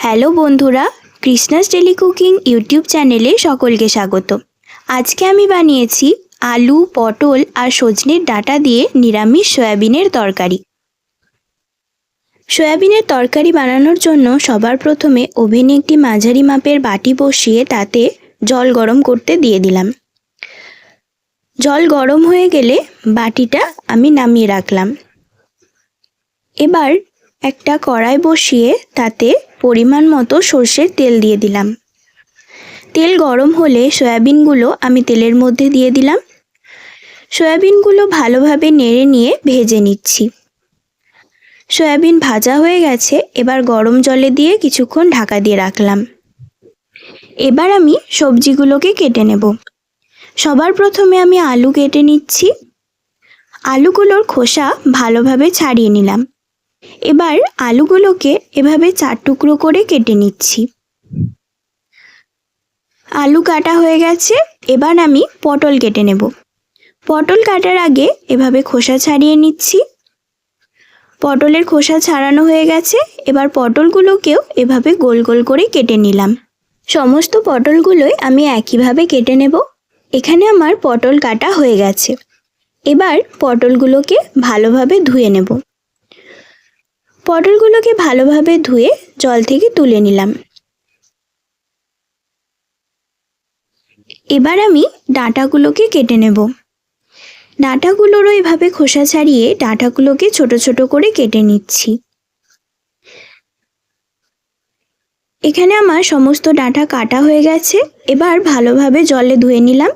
Hello বন্ধুরা, Krishna's daily cooking YouTube চ্যানেলে সকলকে স্বাগত। আজকে আমি বানিয়েছি আলু, পটল আর সজনের ডাঁটা দিয়ে নিরামিষ সয়াবিনের তরকারি। সয়াবিনের তরকারি বানানোর জন্য সবার প্রথমে ওভেনে একটি মাঝারি মাপের বাটি বসিয়ে তাতে জল গরম করতে দিয়ে দিলাম। জল গরম হয়ে গেলে বাটিটা আমি নামিয়ে রাখলাম। এবার একটা কড়াই বসিয়ে তাতে পরিমাণ মতো সর্ষের তেল দিয়ে দিলাম। তেল গরম হলে সয়াবিনগুলো আমি তেলের মধ্যে দিয়ে দিলাম। সয়াবিনগুলো ভালোভাবে নেড়ে নিয়ে ভেজে নিচ্ছি। সয়াবিন ভাজা হয়ে গেছে, এবার গরম জলে দিয়ে কিছুক্ষণ ঢাকা দিয়ে রাখলাম। এবার আমি সবজিগুলোকে কেটে নেব। সবার প্রথমে আমি আলু কেটে নিচ্ছি। আলুগুলোর খোসা ভালোভাবে ছাড়িয়ে নিলাম। এবার আলুগুলোকে এভাবে 4 টুকরো করে কেটে নিচ্ছি। আলু কাটা হয়ে গেছে, এবার আমি পটল কেটে নেব। পটল কাটার আগে এভাবে খোসা ছাড়িয়ে নিচ্ছি। পটলের খোসা ছাড়ানো হয়ে গেছে, এবার পটলগুলোকেও এভাবে গোল গোল করে কেটে নিলাম। সমস্ত পটলগুলোই আমি একইভাবে কেটে নেব। এখানে আমার পটল কাটা হয়ে গেছে। এবার পটলগুলোকে ভালোভাবে ধুয়ে নেব। পটলগুলোকে ভালোভাবে ধুয়ে জল থেকে তুলে নিলাম। এবার আমি ডাঁটাগুলোকে কেটে নেব। ডাঁটাগুলোরও এভাবে খোসা ছাড়িয়ে ডাঁটাগুলোকে ছোট ছোট করে কেটে নিচ্ছি। এখানে আমার সমস্ত ডাঁটা কাটা হয়ে গেছে। এবার ভালোভাবে জলে ধুয়ে নিলাম।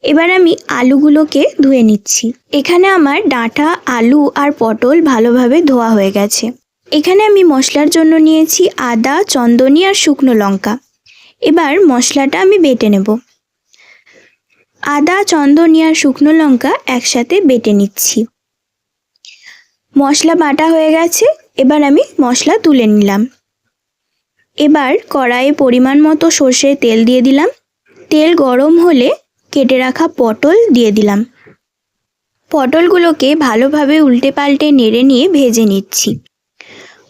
এবার আমি আলুগুলোকে ধুয়ে নিচ্ছি। এখানে আমার ডাঁটা, আলু আর পটল ভালোভাবে ধোয়া হয়ে গেছে। এখানে আমি মশলার জন্য নিয়েছি আদা, চন্দনী আর শুকনো লঙ্কা। এবার মশলাটা আমি বেটে নেব। আদা, চন্দনী আর শুকনো লঙ্কা একসাথে বেটে নিচ্ছি। মশলা বাটা হয়ে গেছে, এবার আমি মশলা তুলে নিলাম। এবার কড়াইয়ে পরিমাণ মতো সর্ষের তেল দিয়ে দিলাম। তেল গরম হলে কেটে রাখা পটল দিয়ে দিলাম। পটলগুলোকে ভালোভাবে উল্টে পাল্টে নেড়ে নিয়ে ভেজে নিচ্ছি।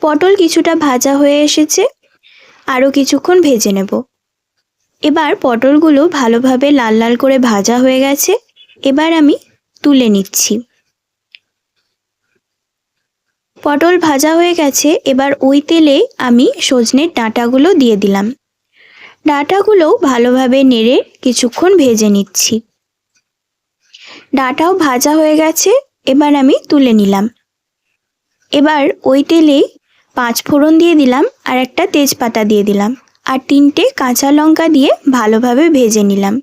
পটল কিছুটা ভাজা হয়ে এসেছে, আরও কিছুক্ষণ ভেজে নেব। এবার পটলগুলো ভালোভাবে লাল লাল করে ভাজা হয়ে গেছে, এবার আমি তুলে নিচ্ছি। পটল ভাজা হয়ে গেছে, এবার ওই তেলে আমি সজনের ডাঁটাগুলো দিয়ে দিলাম। ডাঁটাগুলোও ভালোভাবে নেড়ে কিছুক্ষণ ভেজে নিচ্ছি। ডাঁটাও ভাজা হয়ে গেছে, এবার আমি তুলে নিলাম। এবার ওই তেলে 5 ফোড়ন দিয়ে দিলাম আর একটা তেজপাতা দিয়ে দিলাম আর 3টে কাঁচা লঙ্কা দিয়ে ভালোভাবে ভেজে নিলাম।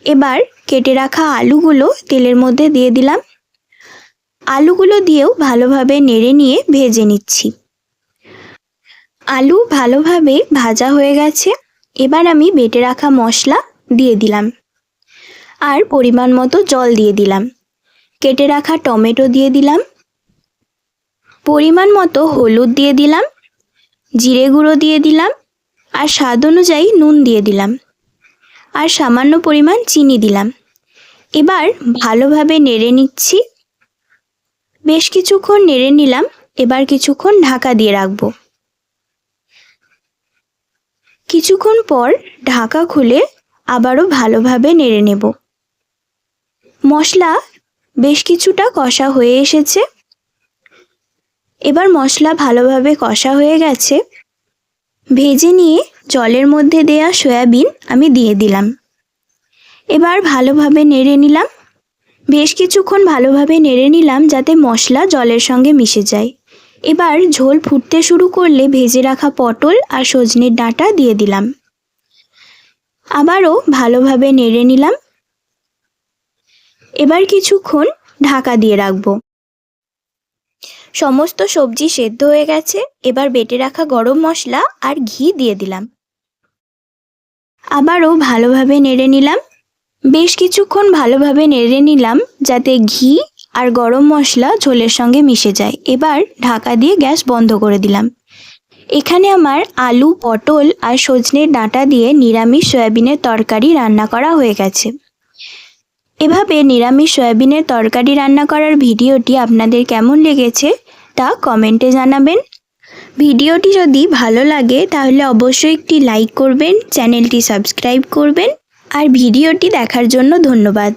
এবার কেটে রাখা আলুগুলো তেলের মধ্যে দিয়ে দিলাম। আলুগুলো দিয়েও ভালোভাবে নেড়ে নিয়ে ভেজে নিচ্ছি। আলু ভালোভাবে ভাজা হয়ে গেছে, এবার আমি বেটে রাখা মশলা দিয়ে দিলাম আর পরিমাণ মতো জল দিয়ে দিলাম। কেটে রাখা টমেটো দিয়ে দিলাম। পরিমাণ মতো হলুদ দিয়ে দিলাম, জিরে গুঁড়ো দিয়ে দিলাম আর স্বাদ অনুযায়ী নুন দিয়ে দিলাম আর সামান্য পরিমাণ চিনি দিলাম। এবার ভালোভাবে নেড়ে নিচ্ছি। বেশ কিছুক্ষণ নেড়ে নিলাম। এবার কিছুক্ষণ ঢাকা দিয়ে রাখবো। কিছুক্ষণ পর ঢাকা খুলে আবারও ভালোভাবে নেড়ে নেব। মশলা বেশ কিছুটা কষা হয়ে এসেছে। এবার মশলা ভালোভাবে কষা হয়ে গেছে, ভেজে নিয়ে জলের মধ্যে দেয়া সয়াবিন আমি দিয়ে দিলাম। এবার ভালোভাবে নেড়ে নিলাম। বেশ কিছুক্ষণ ভালোভাবে নেড়ে নিলাম যাতে মশলা জলের সঙ্গে মিশে যায়। এবার ঝোল ফুটতে শুরু করলে ভেজে রাখা পটল আর সজনের ডাঁটা দিয়ে দিলাম। আবারও ভালোভাবে নেড়ে নিলাম। এবার কিছুক্ষণ ঢাকা দিয়ে রাখবো। সমস্ত সবজি সেদ্ধ হয়ে গেছে, এবার বেটে রাখা গরম মশলা আর ঘি দিয়ে দিলাম। আবারও ভালোভাবে নেড়ে নিলাম। বেশ কিছুক্ষণ ভালোভাবে নেড়ে নিলাম যাতে ঘি আর গরম মশলা ঝোলের সঙ্গে মিশে যায়। এবার ঢাকা দিয়ে গ্যাস বন্ধ করে দিলাম। এখানে আমার আলু, পটল আর সজনের ডাঁটা দিয়ে নিরামিষ সয়াবিনের তরকারি রান্না করা হয়ে গেছে। এভাবে নিরামিষ সয়াবিনের তরকারি রান্না করার ভিডিওটি আপনাদের কেমন লেগেছে তা কমেন্টে জানাবেন। ভিডিওটি যদি ভালো লাগে তাহলে অবশ্যই একটি লাইক করবেন, চ্যানেলটি সাবস্ক্রাইব করবেন আর ভিডিওটি দেখার জন্য ধন্যবাদ।